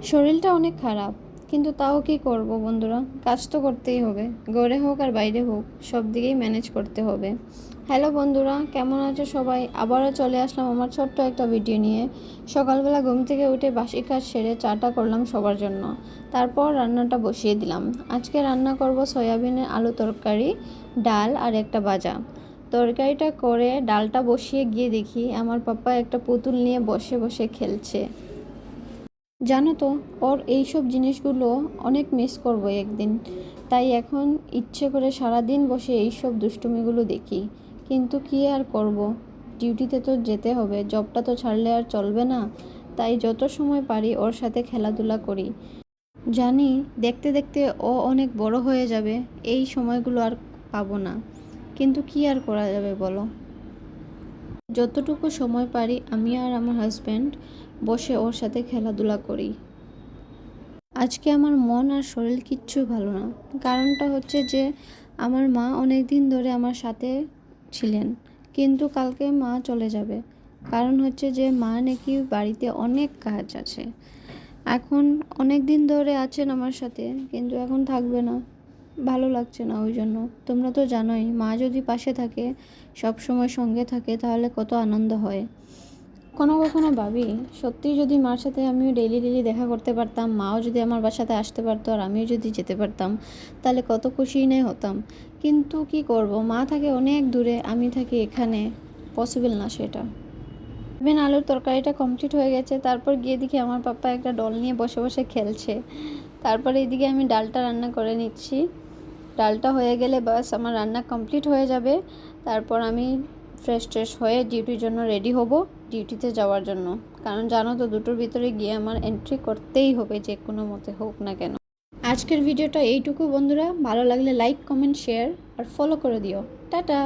শরীরটা অনেক খারাপ, কিন্তু তাও কি করব বন্ধুরা, কাজ তো করতেই হবে। ঘরে হোক আর বাইরে হোক, সব দিকেই ম্যানেজ করতে হবে। হ্যালো বন্ধুরা, কেমন আছো সবাই? আবারও চলে আসলাম আমার ছোট্ট একটা ভিডিও নিয়ে। সকালবেলা ঘুম থেকে উঠে বাসি কাজ সেরে চাটা করলাম সবার জন্য, তারপর রান্নাটা বসিয়ে দিলাম। আজকে রান্না করব সয়াবিনের আলু তরকারি, ডাল আর একটা ভাজা। তরকারিটা করে ডালটা বসিয়ে গিয়ে দেখি আমার পাপা একটা পুতুল নিয়ে বসে বসে খেলছে। জানো তো, ওর এইসব জিনিসগুলো অনেক মিস করব একদিন। তাই এখন ইচ্ছে করে সারাদিন বসে এইসব দুষ্টুমিগুলো দেখি। কিন্তু কী আর করব, ডিউটিতে তো যেতে হবে, জবটা তো ছাড়লে আর চলবে না। তাই যত সময় পারি ওর সাথে খেলাধুলা করি। জানি দেখতে দেখতে ও অনেক বড় হয়ে যাবে, এই সময়গুলো আর পাবো না। কিন্তু কী আর করা যাবে বলো। যতটুকু সময় পারি আমি আর আমার হাজব্যান্ড বসে ওর সাথে খেলাধুলা করি। আজকে আমার মন আর শরীর কিচ্ছু ভালো না। কারণটা হচ্ছে যে আমার মা অনেক দিন ধরে আমার সাথে ছিলেন, কিন্তু কালকে মা চলে যাবে। কারণ হচ্ছে যে মা নাকি বাড়িতে অনেক কাজ আছে। এখন অনেক দিন ধরে আছেন আমার সাথে, কিন্তু এখন থাকবে না। ভালো লাগছে না ওই জন্য। তোমরা তো জানোই, মা যদি পাশে থাকে, সব সময় সঙ্গে থাকে, তাহলে কত আনন্দ হয়। কখনো কখনো ভাবি, সত্যিই যদি মার সাথে আমিও ডেইলি ডেইলি দেখা করতে পারতাম, মাও যদি আমার বাসাতে আসতে পারতো আর আমিও যদি যেতে পারতাম, তাহলে কত খুশি নাই হতাম। কিন্তু কি করব, মা থাকে অনেক দূরে, আমি থাকি এখানে, পসিবল না সেটা। ইভেন আলুর তরকারিটা কমপ্লিট হয়ে গেছে, তারপর গিয়ে দেখি আমার পাপ্পা একটা ডল নিয়ে বসে বসে খেলছে। তারপরে এইদিকে আমি ডালটা রান্না করে নিচ্ছি। ডালটা হয়ে গেলে বাস আমার রান্না কমপ্লিট হয়ে যাবে। তারপর আমি ফ্রেশ ট্রেশ হয়ে ডিউটির জন্য রেডি হব, ডিউটিতে যাওয়ার জন্য। কারণ জানো তো, দুটোর ভিতরে গিয়ে আমার এন্ট্রি করতেই হবে, যে কোনো মতে হোক না কেন। আজকের ভিডিওটা এইটুকু বন্ধুরা, ভালো লাগলে লাইক কমেন্ট শেয়ার আর ফলো করে দিও। টাটা।